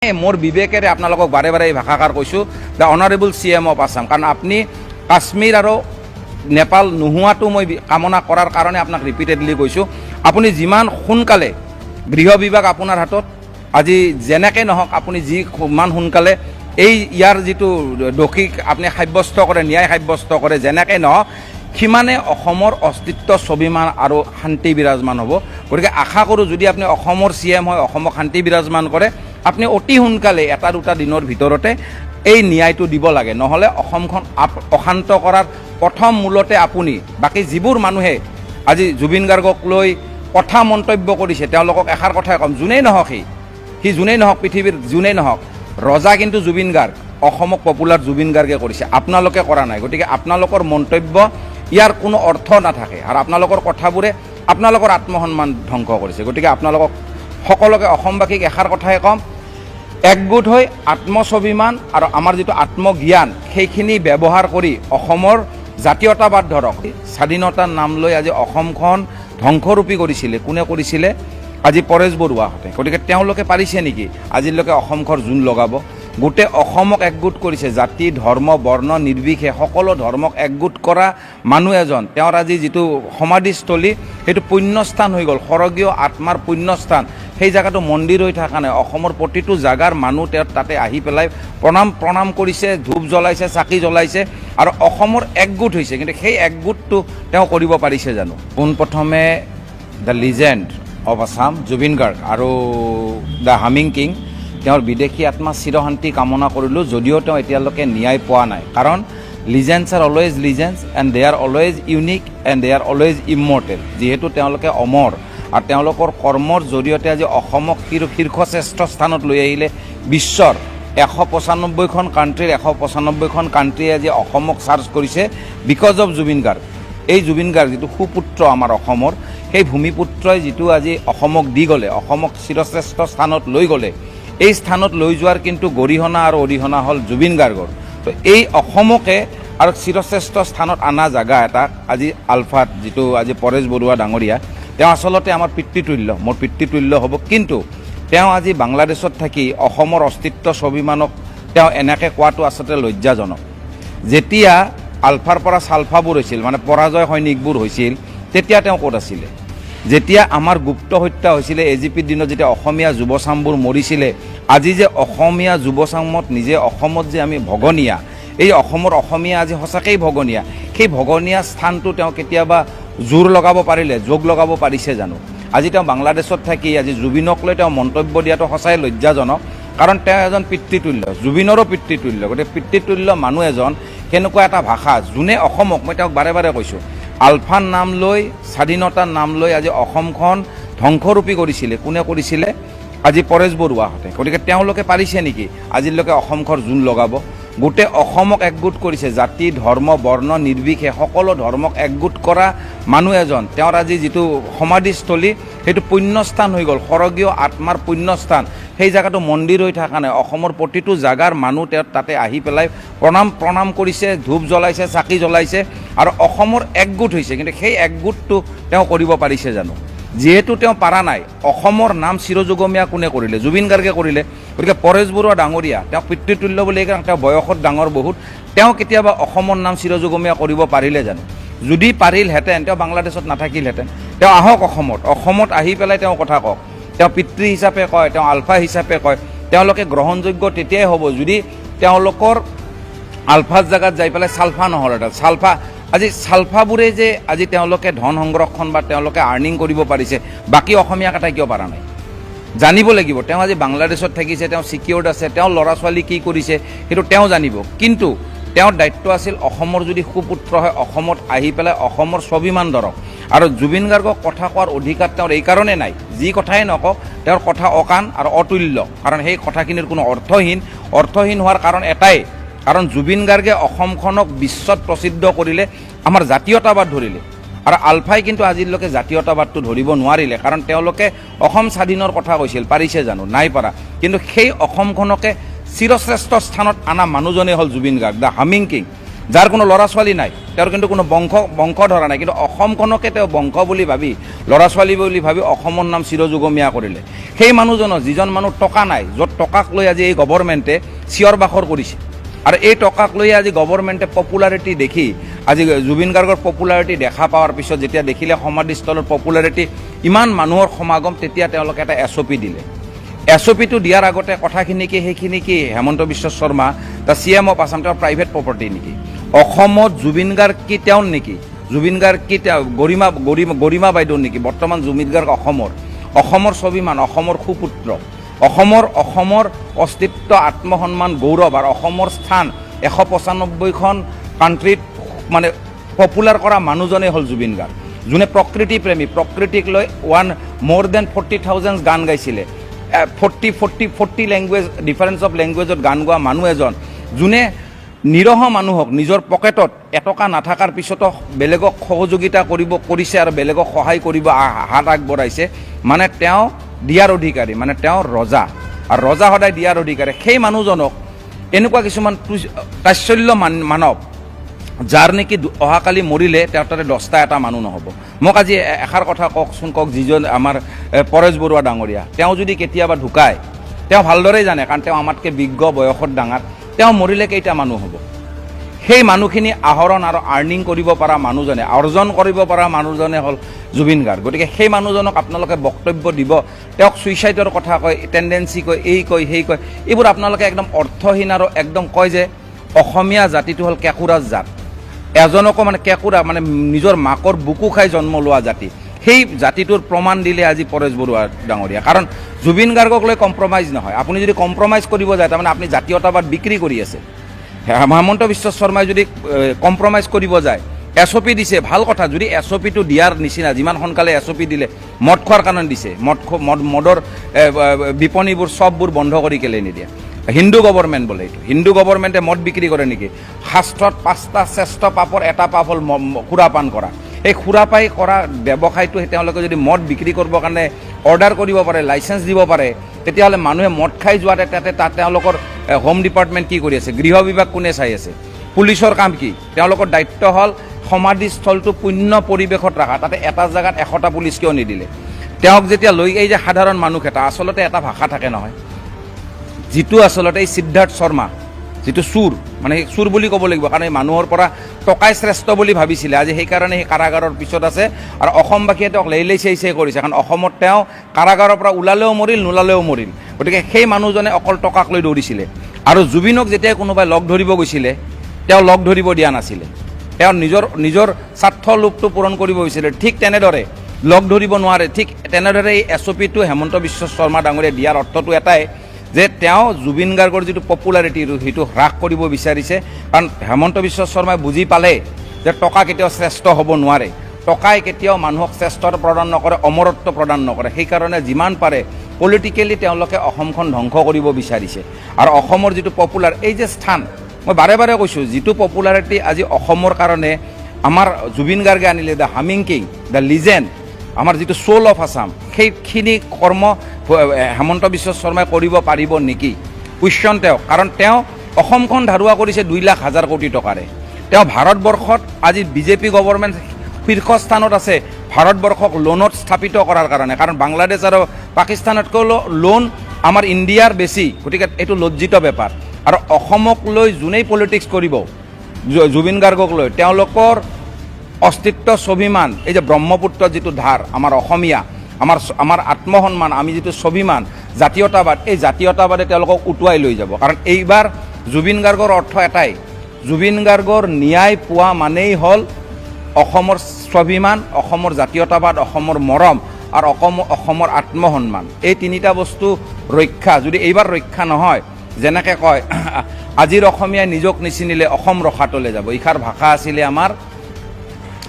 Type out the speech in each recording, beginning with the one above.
মোৰ বিবেকেৰে আপোনালোকক বাৰে বাৰে এই ভাষাষাৰ কৈছোঁ, the honourable CM of Assam. কাৰণ আপুনি কাশ্মীৰ আৰু নেপাল নোহোৱাটো মই কামনা কৰাৰ কাৰণে আপোনাক ৰিপিটেডলি কৈছোঁ। আপুনি যিমান সোনকালে গৃহ বিভাগ আপোনাৰ হাতত, আজি যেনেকৈ নহওক আপুনি যিমান সোনকালে এই ইয়াৰ যিটো দোষীক আপুনি সাব্যস্ত কৰে, ন্যায় সাব্যস্ত কৰে, যেনেকৈ নহওক সিমানে অসমৰ অস্তিত্ব স্বাভিমান আৰু শান্তি বিৰাজমান হ'ব। গতিকে আশা কৰোঁ যদি আপুনি অসমৰ CM হয়, অসমক শান্তি বিৰাজমান কৰে, আপুনি অতি সোনকালে এটা দুটা দিনৰ ভিতৰতে এই ন্যায়টো দিব লাগে। নহ'লে অসমখন অশান্ত কৰাৰ প্ৰথম মূলতে আপুনি বাকী যিবোৰ মানুহে আজি জুবিন গাৰ্গক লৈ কথা মন্তব্য কৰিছে, তেওঁলোকক এষাৰ কথাই ক'ম, যোনেই নহওক সি যোনেই নহওক, পৃথিৱীৰ যোনেই নহওক, ৰজা কিন্তু জুবিন গাৰ্গ, অসমক পপুলাৰ জুবিন গাৰ্গে কৰিছে, আপোনালোকে কৰা নাই। গতিকে আপোনালোকৰ মন্তব্য ইয়াৰ কোনো অৰ্থ নাথাকে আৰু আপোনালোকৰ কথাবোৰে আপোনালোকৰ আত্মসন্মান ধ্বংস কৰিছে। গতিকে আপোনালোকক সকলোকে অসমবাসীক এষাৰ কথাই ক'ম, একগোট হৈ আত্মস্বাভিমান আৰু আমাৰ যিটো আত্মজ্ঞান সেইখিনি ব্যৱহাৰ কৰি অসমৰ জাতীয়তাবাদ ধৰক, স্বাধীনতাৰ নাম লৈ আজি অসমখন ধ্বংসৰূপী কৰিছিলে। কোনে কৰিছিলে? আজি পৰেশ বৰুৱাহঁতে। গতিকে তেওঁলোকে পাৰিছে নেকি আজিলৈকে অসমখন জোন লগাব? গোটেই অসমক একগোট কৰিছে, জাতি ধৰ্ম বৰ্ণ নিৰ্বিশেষে সকলো ধৰ্মক একগোট কৰা মানুহ এজন। তেওঁৰ আজি যিটো সমাধিস্থলী সেইটো পুণ্যস্থান হৈ গ'ল, স্বৰ্গীয় আত্মাৰ পুণ্যস্থান। সেই জেগাটো মন্দিৰ হৈ থকা নাই। অসমৰ প্ৰতিটো জাগাৰ মানুহ তেওঁ তাতে আহি পেলাই প্ৰণাম কৰিছে, ধূপ জ্বলাইছে, চাকি জ্বলাইছে আৰু অসমৰ একগোট হৈছে। কিন্তু সেই একগোটটো তেওঁ কৰিব পাৰিছে জানো? পোনপ্ৰথমে the legend of Assam Zubeen Garg আৰু দ্য হামিং কিং, তেওঁৰ বিদেশী আত্মা চিৰশান্তি কামনা কৰিলোঁ, যদিও তেওঁ এতিয়ালৈকে ন্যায় পোৱা নাই। কাৰণ legends R always legends and De R always unique and De R always immortal. যিহেতু তেওঁলোকে অমৰ আৰু তেওঁলোকৰ কৰ্মৰ জৰিয়তে আজি অসমক শীৰ্ষশ্ৰেষ্ঠ স্থানত লৈ আহিলে। বিশ্বৰ 195খন কাণ্ট্ৰিৰ 195খন কাণ্ট্ৰিয়ে আজি অসমক চাৰ্চ কৰিছে বিকজ অফ জুবিন গাৰ্গ। এই জুবিন গাৰ্গ যিটো সুপুত্ৰ আমাৰ অসমৰ, সেই ভূমিপুত্ৰই যিটো আজি অসমক দি গ'লে, অসমক চিৰশ্ৰেষ্ঠ স্থানত লৈ গ'লে, এই স্থানত লৈ যোৱাৰ কিন্তু গৰিহণা আৰু অৰিহণা হ'ল জুবিন গাৰ্গৰ। তো এই অসমকে আৰু চিৰশ্ৰেষ্ঠ স্থানত অনা জেগা এটা আজি আলফাত যিটো আজি পৰেশ বৰুৱা ডাঙৰীয়া, তেওঁ আচলতে আমাৰ পিতৃতুল্য, মোৰ পিতৃতুল্য হ'ব। কিন্তু তেওঁ আজি বাংলাদেশত থাকি অসমৰ অস্তিত্ব স্বাভিমানক তেওঁ এনেকৈ কোৱাটো আচলতে লজ্জাজনক। যেতিয়া আলফাৰ পৰা চালফাবোৰ হৈছিল, মানে পৰাজয় সৈনিকবোৰ হৈছিল, তেতিয়া তেওঁ ক'ত আছিলে? যেতিয়া আমাৰ গুপ্ত হত্যা হৈছিলে AGPৰ দিনত, যেতিয়া অসমীয়া যুৱচামবোৰ মৰিছিলে, আজি যে অসমীয়া যুৱচামত নিজে অসমত যে আমি ভগনীয়া, এই অসমৰ অসমীয়া আজি সঁচাকেই ভগনীয়া, সেই ভগনীয়া স্থানটো তেওঁ কেতিয়াবা জোৰ লগাব পাৰিলে, যোগ লগাব পাৰিছে জানো? আজি তেওঁ বাংলাদেশত থাকি আজি জুবিনক লৈ তেওঁ মন্তব্য দিয়াটো সঁচাই লজ্জাজনক। কাৰণ তেওঁ এজন পিতৃতুল্য, জুবিনৰো পিতৃতুল্য। গতিকে পিতৃতুল্য মানুহ এজন কেনেকুৱা এটা ভাষা, যোনে অসমক, মই তেওঁক বাৰে বাৰে কৈছোঁ, আলফাৰ নাম লৈ, স্বাধীনতাৰ নাম লৈ আজি অসমখন ধ্বংসৰূপী কৰিছিলে। কোনে কৰিছিলে? আজি পৰেশ বৰুৱাহঁতে। গতিকে তেওঁলোকে পাৰিছে নেকি আজিলৈকে অসমখন জোন লগাব? গোটেই অসমক একগোট কৰিছে, জাতি ধৰ্ম বৰ্ণ নিৰ্বিশেষে সকলো ধৰ্মক একগোট কৰা মানুহ এজন। তেওঁৰ আজি যিটো সমাধিস্থলী সেইটো পুণ্যস্থান হৈ গ'ল, স্বৰ্গীয় আত্মাৰ পুণ্যস্থান। সেই জেগাটো মন্দিৰ হৈ থকা নাই। অসমৰ প্ৰতিটো জাগাৰ মানুহ তেওঁ তাতে আহি পেলাই প্ৰণাম কৰিছে, ধূপ জ্বলাইছে, চাকি জ্বলাইছে আৰু অসমৰ একগোট হৈছে। কিন্তু সেই একগোটটো তেওঁ কৰিব পাৰিছে জানো? যিহেতু তেওঁ পাৰা নাই, অসমৰ নাম চিৰযুগমীয়া কোনে কৰিলে? জুবিন গাৰ্গে কৰিলে। গতিকে পৰেশ বৰুৱা ডাঙৰীয়া, তেওঁ পিতৃতুল্য বুলি কাৰণ তেওঁ বয়সত ডাঙৰ বহুত, তেওঁ কেতিয়াবা অসমৰ নাম চিৰযুগমীয়া কৰিব পাৰিলে জানো? যদি পাৰিলহেঁতেন তেওঁ বাংলাদেশত নাথাকিলহেঁতেন। তেওঁ আহক অসমত আহি পেলাই তেওঁ কথা কওক। তেওঁ পিতৃ হিচাপে কয়, তেওঁ আলফা হিচাপে কয়। তেওঁলোকে গ্ৰহণযোগ্য তেতিয়াই হ'ব যদি তেওঁলোকৰ আলফাৰ জেগাত যাই পেলাই চালফা নহ'লহেঁতেন। আজি চালফাবোৰে যে আজি তেওঁলোকে ধন সংৰক্ষণ বা তেওঁলোকে আৰ্নিং কৰিব পাৰিছে, বাকী অসমীয়া কথাই কিয় পৰা নাই? জানিব লাগিব। তেওঁ আজি বাংলাদেশত থাকিছে, তেওঁ ছিকিউৰ্ড আছে, তেওঁ ল'ৰা ছোৱালী কি কৰিছে সেইটো তেওঁ জানিব। কিন্তু তেওঁৰ দায়িত্ব আছিল অসমৰ যদি সুপুত্ৰ হয়, অসমত আহি পেলাই অসমৰ স্বাভিমান ধৰক। আৰু জুবিন গাৰ্গক কথা কোৱাৰ অধিকাৰ তেওঁৰ এই কাৰণে নাই, যি কথাই নকওক তেওঁৰ কথা অকান আৰু অতুল্য। কাৰণ সেই কথাখিনিৰ কোনো অৰ্থহীন হোৱাৰ কাৰণ এটাই, কাৰণ জুবিন গাৰ্গে অসমখনক বিশ্বত প্ৰসিদ্ধ কৰিলে, আমাৰ জাতীয়তাবাদ ধৰিলে। আৰু আলফাই কিন্তু আজিলৈকে জাতীয়তাবাদটো ধৰিব নোৱাৰিলে, কাৰণ তেওঁলোকে অসম স্বাধীনৰ কথা কৈছিল। পাৰিছে জানো? নাই পৰা। কিন্তু সেই অসমখনকে চিৰশ্ৰেষ্ঠ স্থানত অনা মানুহজনেই হ'ল Zubeen Garg, the humming king. যাৰ কোনো ল'ৰা ছোৱালী নাই, তেওঁৰ কিন্তু কোনো বংশ ধৰা নাই, কিন্তু অসমখনকে তেওঁ বংশ বুলি ভাবি ল'ৰা ছোৱালী বুলি ভাবি অসমৰ নাম চিৰযুগমীয়া কৰিলে। সেই মানুহজনৰ যিজন মানুহ টকা নাই, য'ত টকাক লৈ আজি এই গভৰ্ণমেণ্টে চিঞৰ বাখৰ কৰিছে, আৰু এই টকাক লৈ আজি গভৰ্ণমেণ্টে পপুলাৰিটি দেখি আজি জুবিন গাৰ্গৰ পপুলাৰিটি দেখা পোৱাৰ পিছত যেতিয়া দেখিলে সমাধিস্থলৰ পপুলাৰিটি ইমান মানুহৰ সমাগম, তেতিয়া তেওঁলোকে এটা SOP দিলে। SOPটো দিয়াৰ আগতে কথাখিনি কি, সেইখিনি কি Himanta Biswa Sarma the CM of Assam তেওঁৰ প্ৰাইভেট প্ৰপাৰ্টি নেকি? অসমত জুবিন গাৰ্গ কি তেওঁৰ নেকি? জুবিন গাৰ্গ কি গৰিমা বাইদেউ নেকি? বৰ্তমান জুবিন গাৰ্গ অসমৰ স্বাভিমান, অসমৰ সুপুত্ৰ, অসমৰ অস্তিত্ব, আত্মসন্মান, গৌৰৱ আৰু অসমৰ স্থান 195খন কাণ্ট্ৰিত মানে পপুলাৰ কৰা মানুহজনেই হ'ল জুবিন গাৰ্গ, যোনে প্ৰকৃতি প্ৰেমী, প্ৰকৃতিক লৈ more than 40,000 গান গাইছিলে, 40 লেংগুৱেজ, ডিফাৰেঞ্চ অফ লেংগুৱেজত গান গোৱা মানুহ এজন, যোনে নিৰহ মানুহক নিজৰ পকেটত এটকা নাথাকাৰ পিছতো বেলেগক সহযোগিতা কৰিছে আৰু বেলেগক সহায় কৰিব হাত আগবঢ়াইছে, মানে তেওঁ দিয়াৰ অধিকাৰী, মানে তেওঁ ৰজা, আৰু ৰজা সদায় দিয়াৰ অধিকাৰী। সেই মানুহজনক এনেকুৱা কিছুমান তাচ্ছল্য মানৱ, যাৰ নেকি অহাকালি মৰিলে তেওঁৰ তাতে 10টা এটা মানুহ নহ'ব। মোক আজি এষাৰ কথা কওক, যিজন আমাৰ পৰেশ বৰুৱা ডাঙৰীয়া, তেওঁ যদি কেতিয়াবা ঢুকায়, তেওঁ ভালদৰে জানে, কাৰণ তেওঁ আমাতকৈ বিজ্ঞ, বয়সত ডাঙৰ, তেওঁ মৰিলে কেইটা মানুহ হ'ব? সেই মানুহখিনি আহৰণ আৰু আৰ্নিং কৰিব পৰা মানুহজনে, অৰ্জন কৰিব পৰা মানুহজনে হ'ল জুবিন গাৰ্গ। গতিকে সেই মানুহজনক আপোনালোকে বক্তব্য দিব, তেওঁক ছুইচাইডৰ কথা কয়, টেণ্ডেঞ্চি কয়, সেই কয়, এইবোৰ আপোনালোকে একদম অৰ্থহীন, আৰু একদম কয় যে অসমীয়া জাতিটো হ'ল কেঁকুৰাজ জাত, এজনকো মানে কেঁকুৰা, মানে নিজৰ মাকৰ বুকু খাই জন্ম লোৱা জাতি। সেই জাতিটোৰ প্ৰমাণ দিলে আজি পৰেশ বৰুৱা ডাঙৰীয়া, কাৰণ জুবিন গাৰ্গক লৈ কম্প্ৰমাইজ নহয়। আপুনি যদি কম্প্ৰমাইজ কৰিব যায়, তাৰমানে আপুনি জাতীয়তাবাদ বিক্ৰী কৰি আছে। হেমন্ত বিশ্ব শৰ্মাই যদি কম্প্ৰমাইজ কৰিব যায়, SOP দিছে, ভাল কথা, যদি SOPটো দিয়াৰ নিচিনা, যিমান সোনকালে SOP দিলে, মদ খোৱাৰ কাৰণে দিছে, মদৰ বিপণীবোৰ চববোৰ বন্ধ কৰি কেলে নিদিয়ে? হিন্দু গভৰ্ণমেণ্ট বোলে, এইটো হিন্দু গভৰ্ণমেণ্টে মদ বিক্ৰী কৰে নেকি? শাস্ত্ৰত 5টা শ্ৰেষ্ঠ পাপৰ এটা পাপ হ'ল সুৰাপান কৰা। এই সুৰাপাই কৰা ব্যৱসায়টো তেওঁলোকে যদি মদ বিক্ৰী কৰিবৰ কাৰণে অৰ্ডাৰ কৰিব পাৰে, লাইচেঞ্চ দিব পাৰে, তেতিয়াহ'লে মানুহে মদ খাই যোৱাতে তাত তেওঁলোকৰ হোম ডিপাৰ্টমেণ্ট কি কৰি আছে? গৃহ বিভাগ কোনে চাই আছে? পুলিচৰ কাম কি? তেওঁলোকৰ দায়িত্ব হ'ল সমাধিস্থলটো পুণ্য পৰিৱেশত ৰাখা, তাতে এটা জেগাত 100টা পুলিচ কিয় নিদিলে? তেওঁক যেতিয়া লৈ, এই যে সাধাৰণ মানুহ এটা, আচলতে এটা ভাষা থাকে নহয়, যিটো আচলতে এই সিদ্ধাৰ্থ শৰ্মা, যিটো চুৰ, মানে চুৰ বুলি ক'ব লাগিব, কাৰণ এই মানুহৰ পৰা টকাই শ্ৰেষ্ঠ বুলি ভাবিছিলে, আজি সেইকাৰণে সেই কাৰাগাৰৰ পিছত আছে, আৰু অসমবাসীয়ে তেওঁক লেইলেই চেই কৰিছে, কাৰণ অসমত তেওঁ কাৰাগাৰৰ পৰা ওলালেও মৰিল, নোলালেও মৰিল। গতিকে সেই মানুহজনে অকল টকাক লৈ দৌৰিছিলে, আৰু জুবিনক যেতিয়া কোনোবাই লগ ধৰিব গৈছিলে, তেওঁ লগ ধৰিব দিয়া নাছিলে, তেওঁ নিজৰ স্বাৰ্থ লোভটো পূৰণ কৰিব বিচাৰিছিলে। ঠিক তেনেদৰে লগ ধৰিব নোৱাৰে, ঠিক তেনেদৰে এই SOPটো হেমন্ত বিশ্ব শৰ্মা ডাঙৰীয়াই দিয়াৰ অৰ্থটো এটাই যে তেওঁ জুবিন গাৰ্গৰ যিটো পপুলাৰিটি সেইটো হ্ৰাস কৰিব বিচাৰিছে, কাৰণ হেমন্ত বিশ্ব শৰ্মাই বুজি পালে যে টকা কেতিয়াও শ্ৰেষ্ঠ হ'ব নোৱাৰে, টকাই কেতিয়াও মানুহক শ্ৰেষ্ঠতা প্ৰদান নকৰে, অমৰত্ব প্ৰদান নকৰে। সেইকাৰণে যিমান পাৰে পলিটিকেলি তেওঁলোকে অসমখন ধ্বংস কৰিব বিচাৰিছে। আৰু অসমৰ যিটো পপুলাৰ, এই যে স্থান, মই বাৰে বাৰে কৈছোঁ, যিটো পপুলাৰিটি আজি অসমৰ কাৰণে আমাৰ জুবিন গাৰ্গে আনিলে, the humming king, the legend, আমাৰ যিটো সোল অফ আছাম, সেইখিনি কৰ্ম হেমন্ত বিশ্ব শৰ্মাই কৰিব পাৰিব নেকি? কুৱেশ্যন তেওঁ, কাৰণ তেওঁ অসমখন ধাৰুৱা কৰিছে 2,00,000 কোটি টকাৰে। তেওঁ ভাৰতবৰ্ষত আজি বিজেপি গভৰ্ণমেণ্ট শীৰ্ষস্থানত আছে ভাৰতবৰ্ষক লোনত স্থাপিত কৰাৰ কাৰণে, কাৰণ বাংলাদেশ আৰু পাকিস্তানতকৈ লোন আমাৰ ইণ্ডিয়াৰ বেছি। গতিকে এইটো লজ্জিত বেপাৰ। আৰু অসমক লৈ যোনেই পলিটিক্স কৰিব, জুবিন গাৰ্গক লৈ, তেওঁলোকৰ অস্তিত্ব, স্বাভিমান, এই যে ব্ৰহ্মপুত্ৰৰ যিটো ধাৰ, আমাৰ অসমীয়া, আমাৰ আত্মসন্মান, আমি যিটো স্বাভিমান, জাতীয়তাবাদ, এই জাতীয়তাবাদে তেওঁলোকক উটুৱাই লৈ যাব। কাৰণ এইবাৰ জুবিন গাৰ্গৰ অৰ্থ এটাই, জুবিন গাৰ্গৰ ন্যায় পোৱা মানেই হ'ল অসমৰ স্বাভিমান, অসমৰ জাতীয়তাবাদ, অসমৰ মৰম আৰু অসমৰ আত্মসন্মান। এই তিনিটা বস্তু ৰক্ষা, যদি এইবাৰ ৰক্ষা নহয়, যেনেকৈ কয় আজিৰ অসমীয়াই নিজক নিচিনিলে অসম ৰসাতলৈ যাব, এইষাৰ ভাষা আছিলে আমাৰ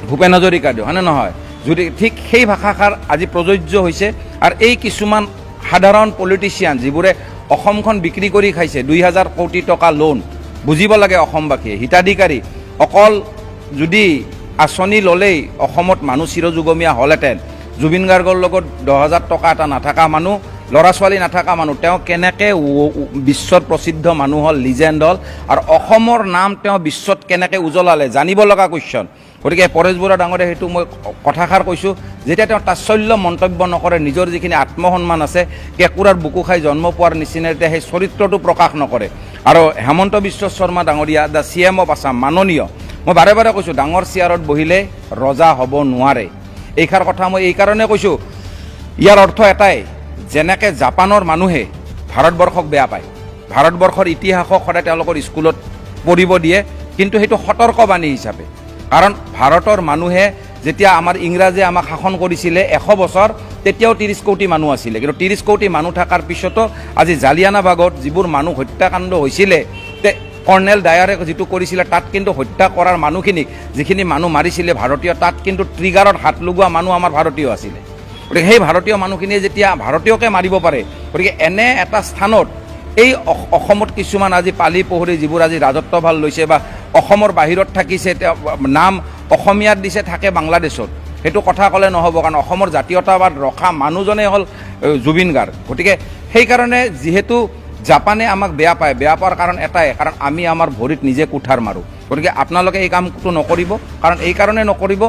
ভূপেন হাজৰিকাদেউ, হয়নে নহয়? যদি ঠিক সেই ভাষাষাৰ আজি প্ৰযোজ্য হৈছে। আৰু এই কিছুমান সাধাৰণ পলিটিচিয়ান, যিবোৰে অসমখন বিক্ৰী কৰি খাইছে, 2,000 কোটি টকা লোন, বুজিব লাগে অসমবাসীয়ে, হিতাধিকাৰী অকল যদি আঁচনি ল'লেই অসমত মানুহ চিৰযুগমীয়া হ'লহেঁতেন, জুবিন গাৰ্গৰ লগত 10,000 টকা এটা নাথাকা মানুহ ল'ৰা ছোৱালী নাথাকা মানুহ তেওঁ কেনেকৈ বিশ্বত প্ৰসিদ্ধ মানুহ হ'ল, লিজেণ্ড হ'ল, আৰু অসমৰ নাম তেওঁ বিশ্বত কেনেকৈ উজ্বলালে জানিব লগা কুৱেশ্যন। গতিকে পৰেশ বৰুৱা ডাঙৰীয়া সেইটো মই কথাষাৰ কৈছোঁ, যেতিয়া তেওঁ তাচ্ছল্য মন্তব্য নকৰে, নিজৰ যিখিনি আত্মসন্মান আছে কেঁকুৰাৰ বুকু খাই জন্ম পোৱাৰ নিচিনাই তেতিয়া সেই চৰিত্ৰটো প্ৰকাশ নকৰে। আৰু হেমন্ত বিশ্ব শৰ্মা ডাঙৰীয়া দ্য CM অফ আছাম মাননীয়, মই বাৰে বাৰে কৈছোঁ ডাঙৰ চেয়াৰত বহিলে ৰজা হ'ব নোৱাৰে। এইষাৰ কথা মই এই কাৰণে কৈছোঁ, ইয়াৰ অৰ্থ এটাই, যেনেকৈ জাপানৰ মানুহে ভাৰতবৰ্ষক বেয়া পায়, ভাৰতবৰ্ষৰ ইতিহাসক সদায় তেওঁলোকৰ স্কুলত পঢ়িব দিয়ে, কিন্তু সেইটো সতৰ্কবাণী হিচাপে। কাৰণ ভাৰতৰ মানুহে যেতিয়া আমাৰ ইংৰাজে আমাক শাসন কৰিছিলে 100 বছৰ, তেতিয়াও 30 কোটি মানুহ আছিলে, কিন্তু 30 কোটি মানুহ থকাৰ পিছতো আজি জালিয়ানাবাগত যিবোৰ মানুহ হত্যাকাণ্ড হৈছিলে, কৰ্ণেল ডায়াৰে যিটো কৰিছিলে তাত কিন্তু হত্যা কৰাৰ মানুহখিনিক, যিখিনি মানুহ মাৰিছিলে ভাৰতীয়, তাত কিন্তু ট্ৰিগাৰত হাত লগোৱা মানুহ আমাৰ ভাৰতীয় আছিলে। গতিকে সেই ভাৰতীয় মানুহখিনিয়ে যেতিয়া ভাৰতীয়কে মাৰিব পাৰে, গতিকে এনে এটা স্থানত এই অসমত কিছুমান আজি পালি পহৰি যিবোৰ আজি ৰাজত্ব ভাল লৈছে বা অসমৰ বাহিৰত থাকিছে, নাম অসমীয়াত দিছে, থাকে বাংলাদেশত, সেইটো কথা ক'লে নহ'ব। কাৰণ অসমৰ জাতীয়তাবাদ ৰখা মানুহজনেই হ'ল জুবিন গাৰ্গ। গতিকে সেইকাৰণে যিহেতু জাপানে আমাক বেয়া পায়, বেয়া পোৱাৰ কাৰণ এটাই, কাৰণ আমি আমাৰ ভৰিত নিজে কুঠাৰ মাৰোঁ। গতিকে আপোনালোকে এই কামটো নকৰিব, কাৰণ এই কাৰণে নকৰিব,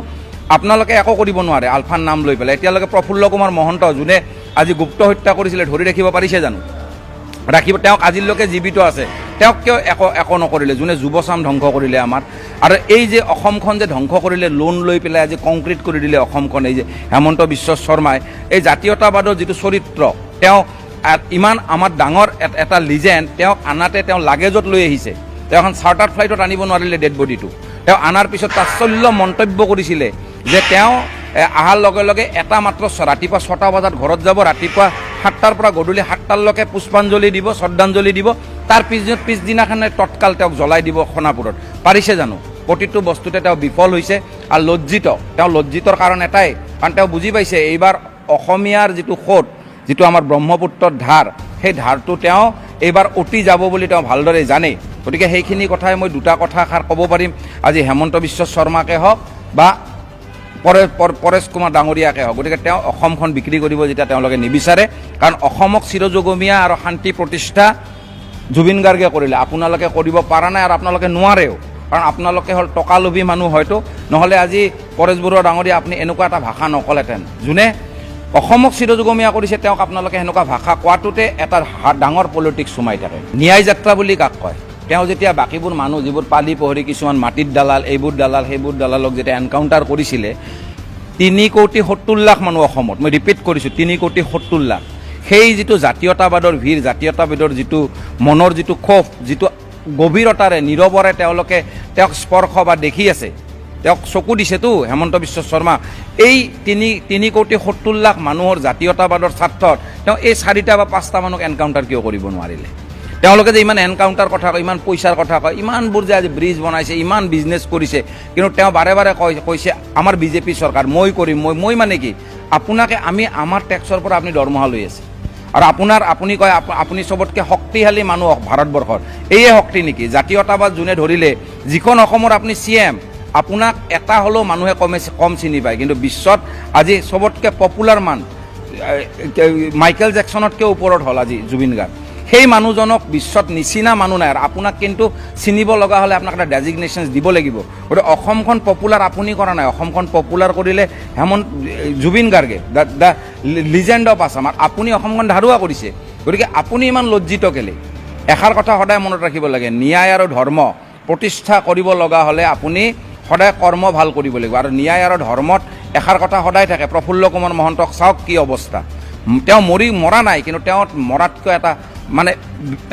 আপোনালোকে একো কৰিব নোৱাৰে আলফাৰ নাম লৈ পেলাই। এতিয়ালৈকে প্ৰফুল্ল কুমাৰ মহন্ত, যোনে আজি গুপ্ত হত্যা কৰিছিলে, ধৰি ৰাখিব পাৰিছে জানো? ৰাখিব? তেওঁক আজিলৈকে জীৱিত আছে, তেওঁক কিয় একো নকৰিলে? যোনে যুৱচাম ধ্বংস কৰিলে আমাৰ, আৰু এই যে অসমখন যে ধ্বংস কৰিলে, লোন লৈ পেলাই আজি কংক্ৰিট কৰি দিলে অসমখন, এই যে হেমন্ত বিশ্ব শৰ্মাই, এই জাতীয়তাবাদৰ যিটো চৰিত্ৰ, তেওঁ ইমান আমাৰ ডাঙৰ এটা লিজেণ্ড, তেওঁক আনাতে তেওঁ লাগেজত লৈ আহিছে, তেওঁ এখন চাৰ্টাৰ ফ্লাইটত আনিব নোৱাৰিলে ডেড বডিটো। তেওঁ আনাৰ পিছত তাচ্ছল্য মন্তব্য কৰিছিলে যে তেওঁ অহাৰ লগে লগে এটা মাত্ৰ ৰাতিপুৱা 6টা বজাত ঘৰত যাব, ৰাতিপুৱা 7টাৰ পৰা গধূলি 7টালৈকে পুষ্পাঞ্জলি দিব, শ্ৰদ্ধাঞ্জলি দিব, তাৰ পিছদিনাখনে তৎকাল তেওঁক জ্বলাই দিব সোণাপুৰত। পাৰিছে জানো? প্ৰতিটো বস্তুতে তেওঁ বিফল হৈছে আৰু লজ্জিত। তেওঁ লজ্জিতৰ কাৰণ এটাই, কাৰণ তেওঁ বুজি পাইছে এইবাৰ অসমীয়াৰ যিটো সোঁত, যিটো আমাৰ ব্ৰহ্মপুত্ৰৰ ধাৰ, সেই ধাৰটো তেওঁ এইবাৰ উটি যাব বুলি তেওঁ ভালদৰে জানে। গতিকে সেইখিনি কথাই মই দুটা কথাষাৰ ক'ব পাৰিম, আজি হেমন্ত বিশ্ব শৰ্মাকে হওক বা পৰেশ কুমাৰ ডাঙৰীয়াকে হওক। গতিকে তেওঁ অসমখন বিক্ৰী কৰিব যেতিয়া তেওঁলোকে নিবিচাৰে, কাৰণ অসমক চিৰযুগমীয়া আৰু শান্তি প্ৰতিষ্ঠা জুবিন গাৰ্গে কৰিলে, আপোনালোকে কৰিব পৰা নাই আৰু আপোনালোকে নোৱাৰেও, কাৰণ আপোনালোকে হ'ল টকালোভী মানুহ হয়তো, নহ'লে আজি পৰেশ বৰুৱা ডাঙৰীয়া আপুনি এনেকুৱা এটা ভাষা নক'লেহেঁতেন। যোনে অসমক চিৰযুগমীয়া কৰিছে, তেওঁক আপোনালোকে সেনেকুৱা ভাষা কোৱাটোতে এটা ডাঙৰ পলিটিক্স সোমাই থাকে। ন্যায় যাত্ৰা বুলি কাক কয়? তেওঁ যেতিয়া বাকীবোৰ মানুহ যিবোৰ পালি পহৰি, কিছুমান মাটিৰ দালাল, এইবোৰ দালাল সেইবোৰ দালালক যেতিয়া এনকাউণ্টাৰ কৰিছিলে, 3,70,00,000 মানুহ অসমত, মই ৰিপিট কৰিছোঁ 3,70,00,000, সেই যিটো জাতীয়তাবাদৰ ভিৰ, জাতীয়তাবাদৰ যিটো মনৰ যিটো ক্ষোভ, যিটো গভীৰতাৰে নীৰৱৰে তেওঁলোকে তেওঁক স্পৰ্শ বা দেখি আছে, তেওঁক চকু দিছেতো হেমন্ত বিশ্ব শৰ্মা, এই 3,70,00,000 মানুহৰ জাতীয়তাবাদৰ স্বাৰ্থত তেওঁ এই 4টা বা 5টা মানুহক এনকাউণ্টাৰ কিয় কৰিব নোৱাৰিলে? তেওঁলোকে যে ইমান এনকাউণ্টাৰ কথা কয়, ইমান পইচাৰ কথা কয়, ইমানবোৰ যে আজি ব্ৰিজ বনাইছে, ইমান বিজনেছ কৰিছে, কিন্তু তেওঁ বাৰে বাৰে কৈছে আমাৰ বিজেপি চৰকাৰ, মই কৰিম, মই মানে কি? আপোনাকে আমাৰ টেক্সৰ পৰা আপুনি দৰমহা লৈ আছে, আৰু আপুনি কয় আপুনি চবতকৈ শক্তিশালী মানুহ ভাৰতবৰ্ষৰ, এয়ে শক্তি নেকি? জাতীয়তাবাদ যোনে ধৰিলে, যিখন অসমৰ আপুনি CM, আপোনাক এটা হ'লেও মানুহে কম চিনি পায়, কিন্তু বিশ্বত আজি চবতকৈ পপুলাৰ মাইকেল জেকছনতকৈ ওপৰত হ'ল আজি জুবিন গাৰ্গ। সেই মানুহজনক বিশ্বত নিচিনা মানুহ নাই, আৰু আপোনাক কিন্তু চিনিব লগা হ'লে আপোনাক এটা ডেজিগনেশ্যন দিব লাগিব। গতিকে অসমখন পপুলাৰ আপুনি কৰা নাই, অসমখন পপুলাৰ কৰিলে জুবিন গাৰ্গে, দ্য লিজেণ্ড অফ আছাম, আৰু আপুনি অসমখন ধাৰুৱা কৰিছে। গতিকে আপুনি ইমান লজ্জিত কেলে? এষাৰ কথা সদায় মনত ৰাখিব লাগে, ন্যায় আৰু ধৰ্ম প্ৰতিষ্ঠা কৰিব লগা হ'লে আপুনি সদায় কৰ্ম ভাল কৰিব লাগিব, আৰু ন্যায় আৰু ধৰ্মত এষাৰ কথা সদায় থাকে। প্ৰফুল্ল কুমাৰ মহন্তক চাওক কি অৱস্থা, তেওঁ মৰা নাই, কিন্তু তেওঁ মৰাতকৈ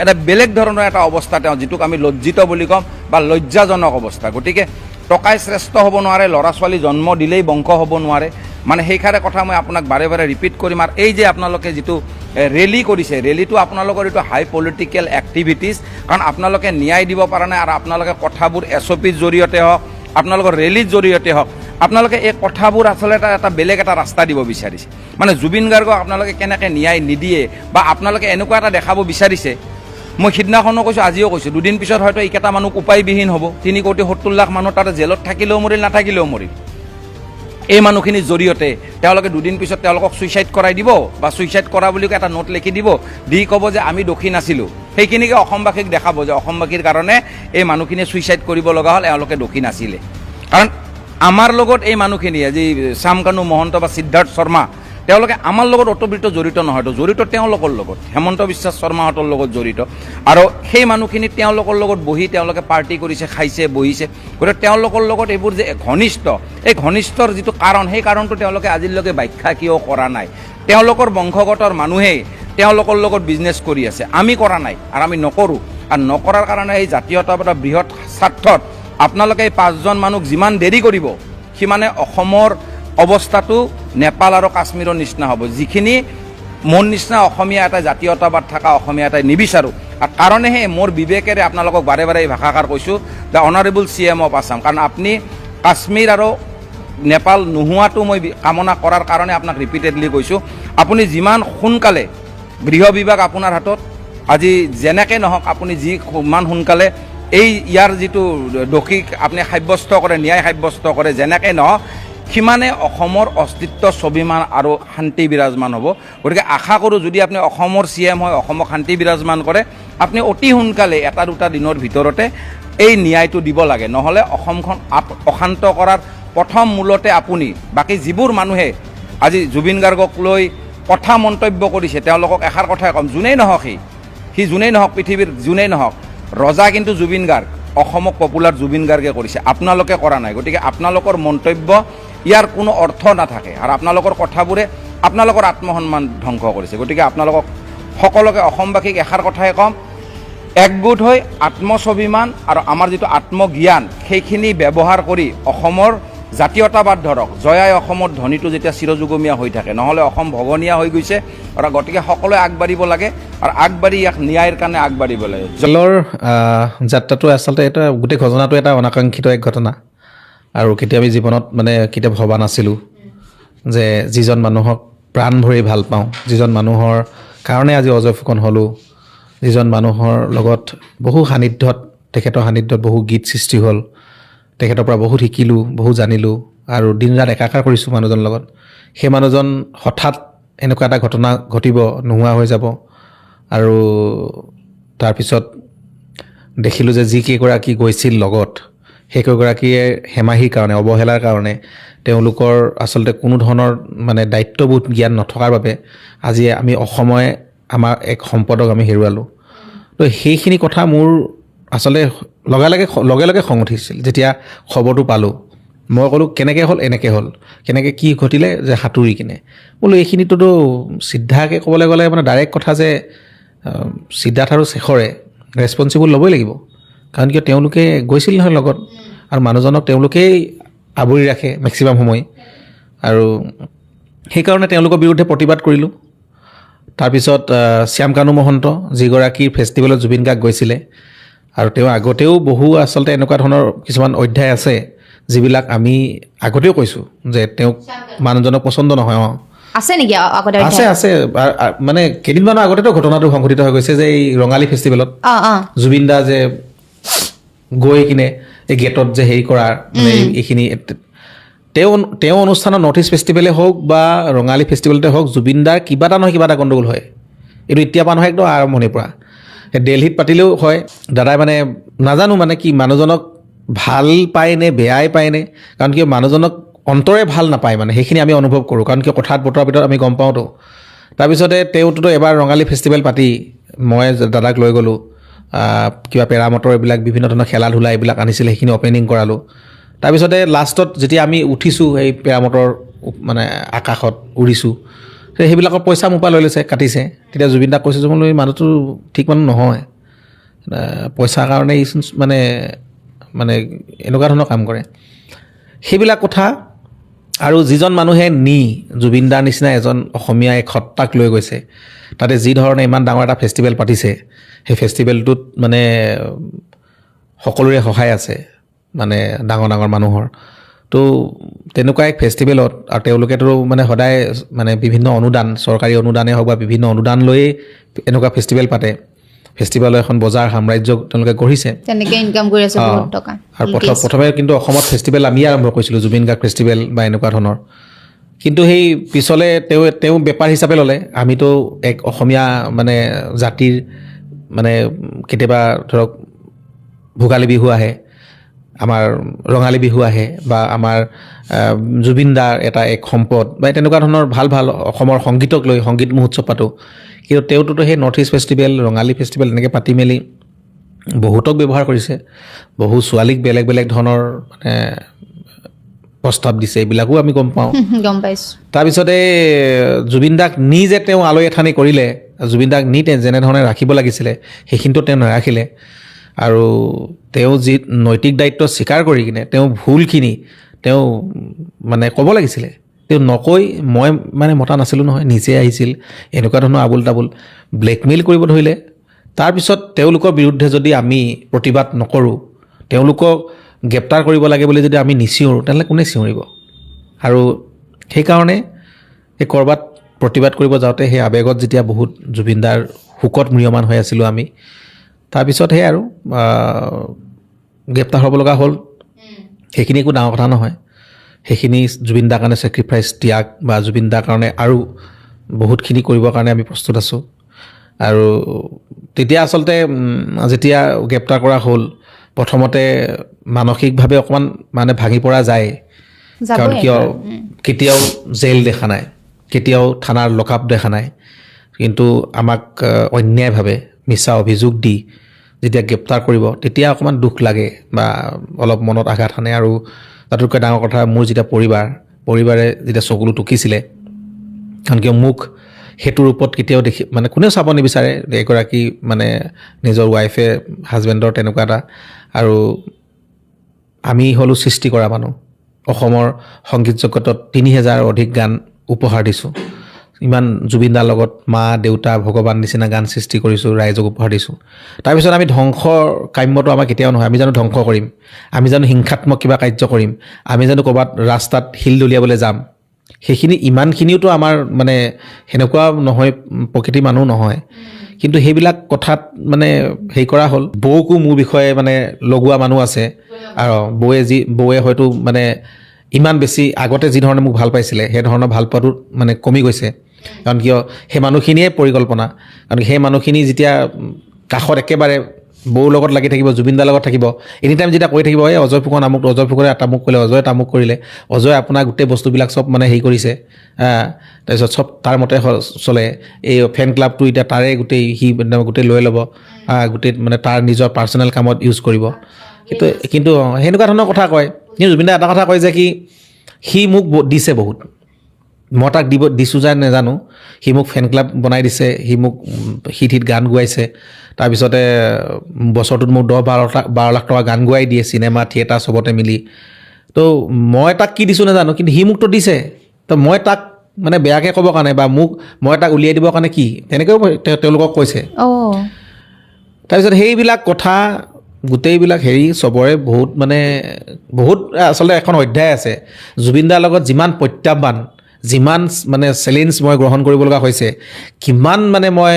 এটা বেলেগ ধৰণৰ এটা অৱস্থা, তেওঁ যিটোক আমি লজ্জিত বুলি ক'ম বা লজ্জাজনক অৱস্থা। গতিকে টকাই শ্ৰেষ্ঠ হ'ব নোৱাৰে, ল'ৰা ছোৱালী জন্ম দিলেই বংশ হ'ব নোৱাৰে, সেইষাৰে কথা মই আপোনাক বাৰে বাৰে ৰিপিট কৰিম। আৰু এই যে আপোনালোকে যিটো ৰেলী কৰিছে, ৰেলীটো আপোনালোকৰ এইটো হাই পলিটিকেল এক্টিভিটিজ, কাৰণ আপোনালোকে ন্যায় দিব পৰা নাই, আৰু আপোনালোকে কথাবোৰ SOPৰ জৰিয়তে হওক, আপোনালোকৰ ৰেলীৰ জৰিয়তে হওক, আপোনালোকে এই কথাবোৰ আচলতে এটা বেলেগ এটা ৰাস্তা দিব বিচাৰিছে। জুবিন গাৰ্গক আপোনালোকে কেনেকৈ ন্যায় নিদিয়ে, বা আপোনালোকে এনেকুৱা এটা দেখাব বিচাৰিছে। মই সিদিনাখনো কৈছোঁ, আজিও কৈছোঁ, দুদিন পিছত হয়তো এইকেইটা মানুহ উপায়বিহীন হ'ব। 3,70,00,000 মানুহ তাতে জেলত থাকিলেও মৰিল, নাথাকিলেও মৰিল। এই মানুহখিনিৰ জৰিয়তে তেওঁলোকে দুদিন পিছত তেওঁলোকক ছুইচাইড কৰাই দিব বা ছুইচাইড কৰা বুলি এটা নোট লিখি দিব, দি ক'ব যে আমি দোষী নাছিলোঁ। সেইখিনিকে অসমবাসীক দেখাব যে অসমবাসীৰ কাৰণে এই মানুহখিনিয়ে ছুইচাইড কৰিব লগা হ'ল, এওঁলোকে দোষী নাছিলে। কাৰণ আমাৰ লগত এই মানুহখিনি আজি শ্যামকানু মহন্ত বা সিদ্ধাৰ্থ শৰ্মা তেওঁলোকে আমাৰ লগত অতঃপ্ৰীত জড়িত নহয়তো, জড়িত তেওঁলোকৰ লগত, হেমন্ত বিশ্ব শৰ্মাহঁতৰ লগত জড়িত। আৰু সেই মানুহখিনি তেওঁলোকৰ লগত বহি তেওঁলোকে পাৰ্টি কৰিছে, খাইছে, বহিছে। গতিকে তেওঁলোকৰ লগত এইবোৰ যে ঘনিষ্ঠ, এই ঘনিষ্ঠৰ যিটো কাৰণ, সেই কাৰণটো তেওঁলোকে আজিলৈকে ব্যাখ্যা কিয় কৰা নাই। তেওঁলোকৰ বংশগতৰ মানুহেই তেওঁলোকৰ লগত বিজনেছ কৰি আছে, আমি কৰা নাই আৰু আমি নকৰোঁ। আৰু নকৰাৰ কাৰণে এই জাতীয়তাবাদৰ বৃহৎ স্বাৰ্থত আপোনালোকে এই 5জন মানুহক যিমান দেৰি কৰিব সিমানে অসমৰ অৱস্থাটো নেপাল আৰু কাশ্মীৰৰ নিচিনা হ'ব, যিখিনি মোৰ নিচিনা অসমীয়া এটা জাতীয়তাবাদ থকা অসমীয়া এটাই নিবিচাৰোঁ। আৰু কাৰণেহে মোৰ বিবেকেৰে আপোনালোকক বাৰে বাৰে এই ভাষাষাৰ কৈছোঁ, the honourable CM of Assam. কাৰণ আপুনি কাশ্মীৰ আৰু নেপাল নোহোৱাটো মই কামনা কৰাৰ কাৰণে আপোনাক ৰিপিটেডলি কৈছোঁ, আপুনি যিমান সোনকালে গৃহ বিভাগ আপোনাৰ হাতত, আজি যেনেকৈ নহওক আপুনি যিমান সোনকালে এই ইয়াৰ যিটো দোষীক আপুনি সাব্যস্ত কৰে, ন্যায় সাব্যস্ত কৰে, যেনেকৈ নহওক সিমানে অসমৰ অস্তিত্ব স্বাভিমান আৰু শান্তি বিৰাজমান হ'ব। গতিকে আশা কৰোঁ যদি আপুনি অসমৰ CM হয়, অসমক শান্তি বিৰাজমান কৰে, আপুনি অতি সোনকালে 1-2 দিনৰ ভিতৰতে এই ন্যায়টো দিব লাগে। নহ'লে অসমখন অশান্ত কৰাৰ প্ৰথম মূলতে আপুনি বাকী যিবোৰ মানুহে আজি জুবিন গাৰ্গক লৈ কথা মন্তব্য কৰিছে, তেওঁলোকক এষাৰ কথাই ক'ম, যোনেই নহওক সি যোনেই নহওক, পৃথিৱীৰ যোনেই নহওক, ৰজা কিন্তু জুবিন গাৰ্গ, অসমক পপুলাৰ জুবিন গাৰ্গে কৰিছে, আপোনালোকে কৰা নাই। গতিকে আপোনালোকৰ মন্তব্য ইয়াৰ কোনো অৰ্থ নাথাকে আৰু আপোনালোকৰ কথাবোৰে আপোনালোকৰ আত্মসন্মান ধ্বংস কৰিছে। গতিকে আপোনালোকক সকলোকে অসমবাসীক এষাৰ কথাই ক'ম, একগোট হৈ আত্মস্বাভিমান আৰু আমাৰ যিটো আত্মজ্ঞান সেইখিনি ব্যৱহাৰ কৰি অসমৰ জাতীয়তাবাদ ধৰক, জয়াই অসমৰ ধ্বনিটো যেতিয়া চিৰযুগমীয়া হৈ থাকে, নহ'লে অসম ভগনীয়া হৈ গৈছে। আৰু গতিকে সকলোৱে আগবাঢ়িব লাগে আৰু আগবাঢ়ি ইয়াক ন্যায়ৰ কাৰণে আগবাঢ়িব লাগে। জেলৰ যাত্ৰাটো আচলতে এটা গোটেই ঘটনাটো এটা অনাকাংক্ষিত এক ঘটনা আৰু কেতিয়াবা জীৱনত মানে কেতিয়াবা ভবা নাছিলোঁ যে যিজন মানুহক প্ৰাণ ভৰি ভাল পাওঁ, যিজন মানুহৰ কাৰণে আজি অজয় ফুকন হ'লোঁ, যিজন মানুহৰ লগত বহু সান্নিধ্যত, তেখেতৰ সান্নিধ্যত বহু গীত সৃষ্টি হ'ল, তেখেতৰ পৰা বহুত শিকিলোঁ, বহুত জানিলোঁ আৰু দিন ৰাত একাকাৰ কৰিছোঁ মানুহজনৰ লগত, সেই মানুহজন হঠাৎ এনেকুৱা এটা ঘটনা ঘটিব, নোহোৱা হৈ যাব। আৰু তাৰপিছত দেখিলোঁ যে যিকেইগৰাকী গৈছিল লগত, সেইকেইগৰাকীয়ে হেমাহিৰ কাৰণে, অৱহেলাৰ কাৰণে, তেওঁলোকৰ আচলতে কোনো ধৰণৰ মানে দায়িত্ববোধ জ্ঞান নথকাৰ বাবে আজি আমি অসমে আমাৰ এক সম্পদক আমি হেৰুৱালোঁ। তো সেইখিনি কথা মোৰ আচলতে লগে লগে খং উঠিছিল যেতিয়া খবৰটো পালোঁ। মই ক'লোঁ কেনেকৈ হ'ল, এনেকৈ হ'ল, কেনেকৈ কি ঘটিলে, যে সাঁতুৰি কিনে। বোলো এইখিনিতোতো চিধাকৈ ক'বলৈ গ'লে মানে ডাইৰেক্ট কথা যে সিদ্ধাৰ্থ আৰু শেখৰে ৰেছপঞ্চিবল ল'বই লাগিব, কাৰণ কিয় তেওঁলোকে গৈছিল নহয় লগত আৰু মানুহজনক তেওঁলোকেই আৱৰি ৰাখে মেক্সিমাম সময়, আৰু সেইকাৰণে তেওঁলোকৰ বিৰুদ্ধে প্ৰতিবাদ কৰিলোঁ। তাৰপিছত শ্যামকানু মহন্ত, যিগৰাকী ফেষ্টিভেলত জুবিন গাৰ্গ গৈছিলে, আৰু তেওঁ আগতেও বহু আচলতে এনেকুৱা ধৰণৰ কিছুমান অধ্যায় আছে যিবিলাক আমি আগতেও কৈছোঁ যে তেওঁক মানুহজনক পচন্দ নহয়। আছে নেকি আগতে? আছে মানে কেইদিনমানৰ আগতেতো ঘটনাটো সংঘটিত হৈ গৈছে যে এই ৰঙালী ফেষ্টিভেলত জুবিন দা যে গৈ কিনে এই গেটত যে হেৰি কৰাৰ মানে এইখিনি তেওঁ অনুষ্ঠানত নৰ্থ ইষ্ট ফেষ্টিভেলে হওক বা ৰঙালী ফেষ্টিভেলতে হওক, জুবিন দাৰ কিবা এটা নহয় কিবা এটা গণ্ডগোল হয়। এইটো এতিয়া পৰা নহয়, একদম আৰম্ভণিৰ পৰা। দিল্লীত পাতিলেও হয়। দাদাই মানে নাজানো মানে কি মানুহজনক ভাল পায় নে বেয়াই পায়নে, কাৰণ কিয় মানুহজনক অন্তৰে ভাল নাপায় মানে, সেইখিনি আমি অনুভৱ কৰোঁ, কাৰণ কিয় কথাত বতৰাৰ ভিতৰত আমি গম পাওঁতো। তাৰপিছতে তেওঁতো এবাৰ ৰঙালী ফেষ্টিভেল পাতি মই দাদাক লৈ গ'লোঁ, কিবা পেৰামটৰ এইবিলাক বিভিন্ন ধৰণৰ খেলা ধূলা এইবিলাক আনিছিলে, সেইখিনি অপেনিং কৰালোঁ। তাৰপিছতে লাষ্টত যেতিয়া আমি উঠিছোঁ সেই পেৰামটৰ মানে আকাশত উৰিছোঁ, সেইবিলাকৰ পইচা মোৰ পৰা লৈ লৈছে, কাটিছে। তেতিয়া জুবিন দাক কৈছোঁ যে মই মানুহটো ঠিক মানুহ নহয়, পইচাৰ কাৰণে ই মানে মানে এনেকুৱা ধৰণৰ কাম কৰে, সেইবিলাক কথা। আৰু যিজন মানুহে জুবিন দাৰ নিচিনা এজন অসমীয়া এক সত্তাক লৈ গৈছে, তাতে যি ধৰণে ইমান ডাঙৰ এটা ফেষ্টিভেল পাতিছে, সেই ফেষ্টিভেলটোত মানে সকলোৰে সহায় আছে, মানে ডাঙৰ ডাঙৰ মানুহৰ। তো তেনেকুৱা এক ফেষ্টিভেলত, আৰু তেওঁলোকেতো মানে সদায় মানে বিভিন্ন অনুদান, চৰকাৰী অনুদানেই হওক বা বিভিন্ন অনুদান লৈয়ে এনেকুৱা ফেষ্টিভেল পাতে। ফেষ্টিভেলৰ এখন বজাৰ সাম্ৰাজ্য তেওঁলোকে গঢ়িছে তেনেকৈ ইনকাম কৰি আছে বহুত টকা আৰু প্ৰথমে কিন্তু অসমত ফেষ্টিভেল আমি আৰম্ভ কৰিছিলোঁ জুবিন গাৰ্গ ফেষ্টিভেল বা এনেকুৱা ধৰণৰ কিন্তু সেই পিছলে তেওঁ বেপাৰ হিচাপে ল'লে আমিতো এক অসমীয়া মানে জাতিৰ মানে কেতিয়াবা ধৰক ভোগালী বিহু আহে আমাৰ ৰঙালী বিহু আহে বা আমাৰ জুবিন দাৰ এটা এক সম্পদ বা তেনেকুৱা ধৰণৰ ভাল ভাল অসমৰ সংগীতক লৈ সংগীত মহোৎসৱ পাতোঁ কিন্তু তেওঁতো সেই north east festival Rongali festival এনেকৈ পাতি মেলি বহুতক ব্যৱহাৰ কৰিছে বহু ছোৱালীক বেলেগ বেলেগ ধৰণৰ মানে প্ৰস্তাৱ দিছে এইবিলাকো আমি গম পাওঁ গম পাইছোঁ তাৰপিছতে জুবিন দাক নি যে তেওঁ আলৈ এথানি কৰিলে জুবিন দাক নি যেনেধৰণে ৰাখিব লাগিছিলে সেইখিনিতো তেওঁ নাৰাখিলে আৰু তেওঁ যি নৈতিক দায়িত্ব স্বীকাৰ কৰি কিনে তেওঁ ভুলখিনি তেওঁ মানে ক'ব লাগিছিলে তেওঁ নকৈ মই মানে মতা নাছিলোঁ নহয় নিজে আহিছিল এনেকুৱা ধৰণৰ আবুল তাবুল ব্লেকমেইল কৰিব ধৰিলে তাৰপিছত তেওঁলোকৰ বিৰুদ্ধে যদি আমি প্ৰতিবাদ নকৰোঁ তেওঁলোকক গ্ৰেপ্তাৰ কৰিব লাগে বুলি যদি আমি নিচিঞৰোঁ তেনেহ'লে কোনে চিঞৰিব আৰু সেইকাৰণে এই ক'ৰবাত প্ৰতিবাদ কৰিব যাওঁতে সেই আৱেগত যেতিয়া বহুত জুবিনদাৰ শোকত ম্ৰিয়মান হৈ আছিলোঁ আমি তাৰপিছত সেই আৰু গ্ৰেপ্তাৰ হ'ব লগা হ'ল সেইখিনি একো ডাঙৰ কথা নহয় সেইখিনি জুবিন দাৰ কাৰণে ছেক্ৰিফাইচ ত্যাগ বা জুবিন দাৰ কাৰণে আৰু বহুতখিনি কৰিবৰ কাৰণে আমি প্ৰস্তুত আছোঁ আৰু তেতিয়া আচলতে যেতিয়া গ্ৰেপ্তাৰ কৰা হ'ল প্ৰথমতে মানসিকভাৱে অকণমান মানে ভাঙি পৰা যায় কাৰণ কিয় কেতিয়াও জেল দেখা নাই কেতিয়াও থানাৰ লকআপ দেখা নাই কিন্তু আমাক অন্যায়ভাৱে মিছা অভিযোগ দি যেতিয়া গ্ৰেপ্তাৰ কৰিব তেতিয়া অকণমান দুখ লাগে বা অলপ মনত আঘাত সানে আৰু তাতোতকৈ ডাঙৰ কথা মোৰ যেতিয়া পৰিবাৰে যেতিয়া চকুলো টুকিছিলে কাৰণ কিয় মোক সেইটো ৰূপত কেতিয়াও দেখি মানে কোনেও চাব নিবিচাৰে এগৰাকী মানে নিজৰ ৱাইফে হাজবেণ্ডৰ তেনেকুৱা এটা আৰু আমি হ'লোঁ সৃষ্টি কৰা মানুহ অসমৰ সংগীত জগতত ৩,০০০ অধিক গান উপহাৰ দিছোঁ ইমান জুবিন দাৰ লগত মা দেউতা ভগৱান নিচিনা গান সৃষ্টি কৰিছোঁ ৰাইজক উপহাৰ দিছোঁ তাৰপিছত আমি ধ্বংসৰ কাম্যটো আমাৰ কেতিয়াও নহয় আমি জানো ধ্বংস কৰিম আমি জানো হিংসাত্মক কিবা কাৰ্য কৰিম আমি জানো ক'ৰবাত ৰাস্তাত শিল দলিয়াবলৈ যাম সেইখিনি ইমানখিনিওতো আমাৰ মানে সেনেকুৱা নহয় প্ৰকৃতিৰ মানুহ নহয় কিন্তু সেইবিলাক কথাত মানে হেৰি কৰা হ'ল বৌকো মোৰ বিষয়ে মানে লগোৱা মানুহ আছে আৰু বৌয়ে হয়তো মানে ইমান বেছি আগতে যি ধৰণে মোক ভাল পাইছিলে সেই ধৰণৰ ভাল পোৱাটো মানে কমি গৈছে কাৰণ কিয় সেই মানুহখিনিয়ে পৰিকল্পনা কাৰণ সেই মানুহখিনি যেতিয়া কাষত একেবাৰে বৌৰ লগত লাগি থাকিব জুবিনদাৰ লগত থাকিব এনি টাইম যেতিয়া কৈ থাকিব এই অজয় ফুকন আমুক অজয় ফুকনে তামুক কৰিলে অজয়ে তামুক কৰিলে অজয়ে আপোনাৰ গোটেই বস্তুবিলাক চব মানে হেৰি কৰিছে তাৰপিছত চব তাৰ মতে চলে এই ফেন ক্লাবটো এতিয়া তাৰে গোটেই সি গোটেই লৈ ল'ব গোটেই মানে তাৰ নিজৰ পাৰ্চনেল কামত ইউজ কৰিব কিন্তু সেনেকুৱা ধৰণৰ কথা কয় কিন্তু জুবিনদাই এটা কথা কয় যে কি সি মোক দিছে বহুত মই তাক দিছোঁ যে নাজানো সি মোক ফেন ক্লাব বনাই দিছে সি মোক হিট গান গোৱাইছে তাৰপিছতে বছৰটোত মোক 10-12 লাখ টকা গান গোৱাই দিয়ে চিনেমা থিয়েটাৰ চবতে মিলি তো মই তাক কি দিছোঁ নাজানো কিন্তু সি মোকতো দিছে তো মই তাক মানে বেয়াকৈ ক'বৰ কাৰণে বা মই তাক উলিয়াই দিবৰ কাৰণে কি তেনেকৈও তেওঁলোকক কৈছে তাৰপিছত সেইবিলাক কথা গোটেইবিলাক হেৰি চবৰে বহুত আচলতে এখন অধ্যায় আছে জুবিনদাৰ লগত যিমান প্ৰত্যাহ্বান যিমান মানে চেলেঞ্জ মই গ্ৰহণ কৰিব লগা হৈছে কিমান মানে মই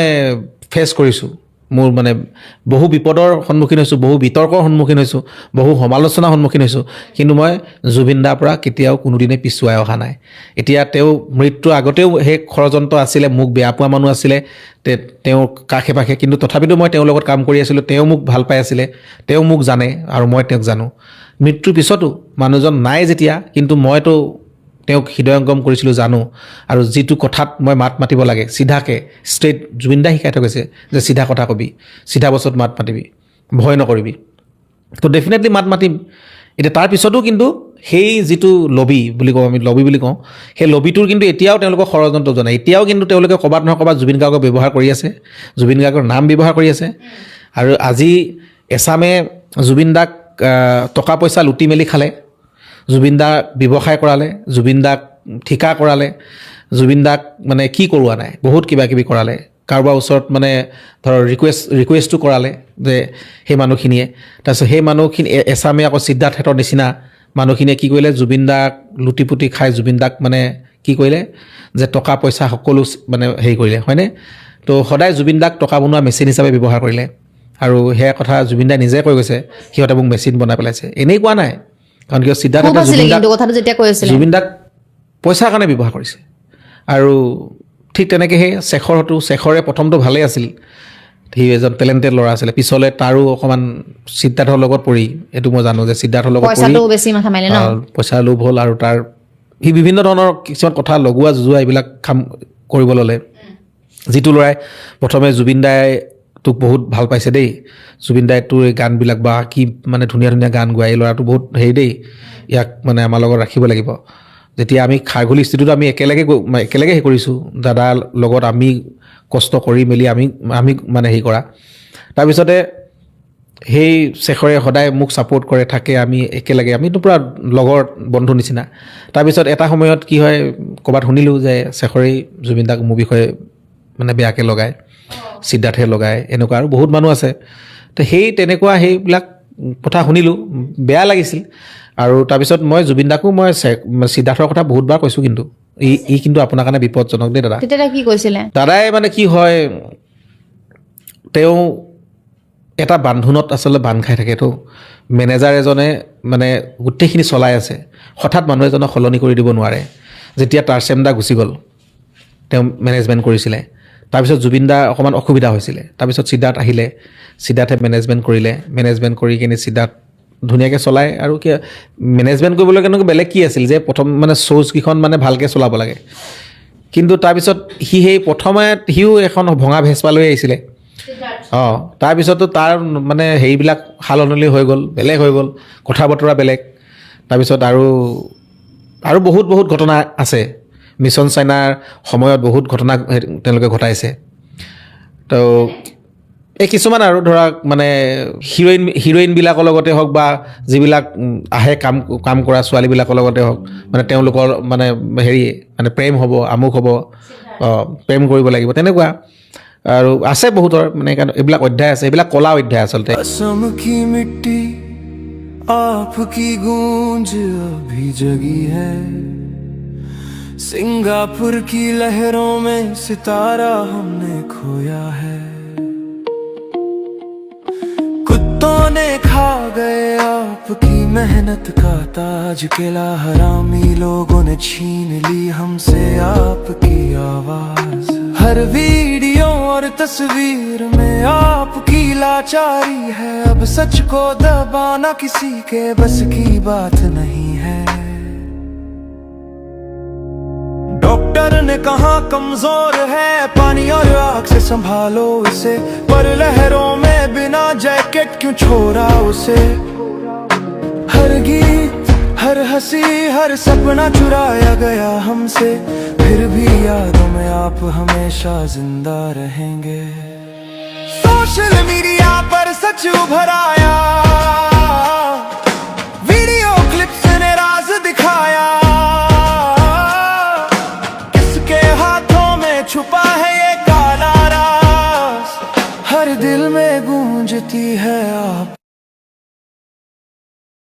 ফেচ কৰিছোঁ মোৰ মানে বহু বিপদৰ সন্মুখীন হৈছোঁ বহু বিতৰ্কৰ সন্মুখীন হৈছোঁ বহু সমালোচনাৰ সন্মুখীন হৈছোঁ কিন্তু মই জুবিনদাৰ পৰা কেতিয়াও কোনোদিনে পিছুৱাই অহা নাই এতিয়া তেওঁ মৃত্যুৰ আগতেও সেই ষড়যন্ত্ৰ আছিলে মোক বেয়া পোৱা মানুহ আছিলে তেওঁৰ কাষে পাশে কিন্তু তথাপিতো মই তেওঁৰ লগত কাম কৰি আছিলোঁ তেওঁ মোক ভাল পাই আছিলে তেওঁ মোক জানে আৰু মই তেওঁক জানো মৃত্যুৰ পিছতো মানুহজন নাই যেতিয়া কিন্তু মইতো তেওঁক হৃদয়ংগম কৰিছিলোঁ জানো আৰু যিটো কথাত মই মাত মাতিব লাগে চিধাকৈ ষ্ট্ৰেইট জুবিনদাই শিকাই থৈ গৈছে যে চিধা কথা কবি চিধা বস্তুত মাত মাতিবি ভয় নকৰিবি তো ডেফিনেটলি মাত মাতিম এতিয়া তাৰপিছতো কিন্তু সেই যিটো লবি বুলি কওঁ সেই লবিটোৰ কিন্তু এতিয়াও তেওঁলোকক ষড়যন্ত্ৰ জনায় এতিয়াও কিন্তু তেওঁলোকে ক'ৰবাত নহয় ক'ৰবাত জুবিন গাৰ্গক ব্যৱহাৰ কৰি আছে জুবিন গাৰ্গৰ নাম ব্যৱহাৰ কৰি আছে আৰু আজি এছামে জুবিন দাক টকা পইচা লুটি মেলি খালে জুবিন দাক ব্যৱসায় কৰালে জুবিন দাক ঠিকা কৰালে জুবিন দাক মানে কি কৰোৱা নাই বহুত কিবা কিবি কৰালে কাৰোবাৰ ওচৰত মানে ধৰ ৰিকুৱেষ্টটো কৰালে যে সেই মানুহখিনিয়ে তাৰপিছত সেই মানুহখিনি এছামে আকৌ সিদ্ধাৰ্থ হেতৰ নিচিনা মানুহখিনিয়ে কি কৰিলে জুবিন দাক লুটি পুটি খাই জুবিন দাক মানে কি কৰিলে যে টকা পইচা সকলো মানে হেৰি কৰিলে হয়নে তো সদায় জুবিন দাক টকা বনোৱা মেচিন হিচাপে ব্যৱহাৰ কৰিলে আৰু সেয়া কথা জুবিন দাই নিজে কৈ গৈছে সিহঁতে মোক মেচিন বনাই পেলাইছে এনেই কোৱা নাই কাৰণ কিয় সিদ্ধাৰ্থ খুব আছিলে কিন্তু কথাটো যেতিয়া কৈ আছিলে জুবিন দাক পইচাৰ কাৰণে ব্যৱহাৰ কৰিছে আৰু ঠিক তেনেকৈ সেই শেখৰে প্ৰথমটো ভালেই আছিল সি এজন টেলেণ্টেড ল'ৰা আছিলে পিছলৈ তাৰো অকণমান সিদ্ধাৰ্থৰ লগত পৰি এইটো মই জানো যে সিদ্ধাৰ্থৰ লগত পৰি পইচাটো বেছি মাথা মাৰিলে ন পইচা লোভ হ'ল আৰু তাৰ সি বিভিন্ন ধৰণৰ কিছুমান কথা লগোৱা যুজোৱা এইবিলাক কাম কৰিব ল'লে যিটো ল'ৰাই প্ৰথমে জুবিন দাই তোক বহুত ভাল পাইছে দেই জুবিন দাই তোৰ এই গানবিলাক বা কি মানে ধুনীয়া ধুনীয়া গান গোৱা এই ল'ৰাটো বহুত হেৰি দেই ইয়াক মানে আমাৰ লগত ৰাখিব লাগিব যেতিয়া আমি খাৰঘুলি স্থিতিটো আমি একেলগে হেৰি কৰিছোঁ দাদাৰ লগত আমি কষ্ট কৰি মেলি আমি মানে হেৰি কৰা তাৰপিছতে সেই শেখৰে সদায় মোক ছাপোৰ্ট কৰে থাকে আমি একেলগে আমিতো পূৰা লগৰ বন্ধু নিচিনা তাৰপিছত এটা সময়ত কি হয় ক'ৰবাত শুনিলোঁ যে শেখৰেই জুবিন দাক মোৰ বিষয়ে মানে বেয়াকৈ লগায় সিদ্ধাৰ্থে লগায় এনেকুৱা আৰু বহুত মানুহ আছে তো তেনেকুৱা সেইবিলাক কথা শুনিলোঁ বেয়া লাগিছিল আৰু তাৰপিছত মই জুবিন দাকো মই সিদ্ধাৰ্থৰ কথা বহুতবাৰ কৈছোঁ কিন্তু ই কিন্তু আপোনাৰ কাৰণে বিপদজনক দেই দাদা তেতিয়া কি কৈছিলে দাদাই মানে কি হয় তেওঁ এটা বান্ধোনত আচলতে বান্ধ খাই থাকেতো মেনেজাৰ এজনে মানে গোটেইখিনি চলাই আছে হঠাৎ মানুহ এজনক সলনি কৰি দিব নোৱাৰে যেতিয়া টাৰ্চেম দা গুচি গ'ল তেওঁ মেনেজমেণ্ট কৰিছিলে তাৰপিছত জুবিন দা অকণমান অসুবিধা হৈছিলে তাৰপিছত সিদ্ধাৰ্থ আহিলে সিদ্ধাৰ্থে মেনেজমেণ্ট কৰি কিনে সিদ্ধাৰ্থ ধুনীয়াকৈ চলায় আৰু কি মেনেজমেণ্ট কৰিবলৈ কেনেকৈ বেলেগ কি আছিল যে প্ৰথম মানে শ্ব'জকেইখন মানে ভালকৈ চলাব লাগে কিন্তু তাৰপিছত সেই প্ৰথমে সিও এখন ভঙা ভেচপা লৈ আহিছিলে তাৰপিছতো তাৰ মানে হেৰিবিলাক সালসলনি হৈ গ'ল বেলেগ হৈ গ'ল কথা বতৰা বেলেগ তাৰপিছত আৰু বহুত ঘটনা আছে মিছন চাইনাৰ সময়ত বহুত ঘটনা তেওঁলোকে ঘটাইছে তো এই কিছুমান আৰু ধৰক মানে হিৰইনবিলাকৰ লগতে হওক বা যিবিলাক আহে কাম কৰা ছোৱালীবিলাকৰ লগতে হওক মানে তেওঁলোকৰ মানে হেৰি মানে প্ৰেম হ'ব আমুক হ'ব প্ৰেম কৰিব লাগিব তেনেকুৱা আৰু আছে বহুতৰ মানে এইবিলাক অধ্যায় আছে এইবিলাক কলা অধ্যায় আচলতে असम की मिट्टी आपकी गूंज अभी जगी है सिंगापुर की लहरों में सितारा हमने खोया है कुत्तों ने खा गए आपकी मेहनत का ताज किला हरामी लोगों ने छीन ली हमसे आपकी आवाज हर वीडियो और तस्वीर में आपकी लाचारी है अब सच को दबाना किसी के बस की बात नहीं है डॉक्टर ने कहा कमजोर है पानी और आग से संभालो इसे पर लहरों में बिना जैकेट क्यों छोड़ा उसे हर गीत हर हंसी हर सपना चुराया गया हमसे फिर भी यादों में आप हमेशा जिंदा रहेंगे सोशल मीडिया पर सच उभर आया वीडियो क्लिप्स ने राज दिखाया किसके हाथों में छुपा है ये काला राज हर दिल में गूंजती है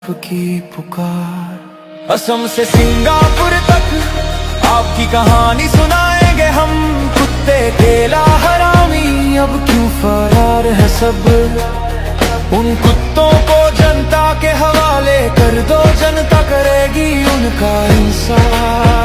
आपकी पुकार असम से सिंगापुर तक आपकी कहानी सुनाएंगे हम कुत्ते केला हरामी अब क्यों फरार है सब उन कुत्तों को जनता के हवाले कर दो जनता करेगी उनका इंसाफ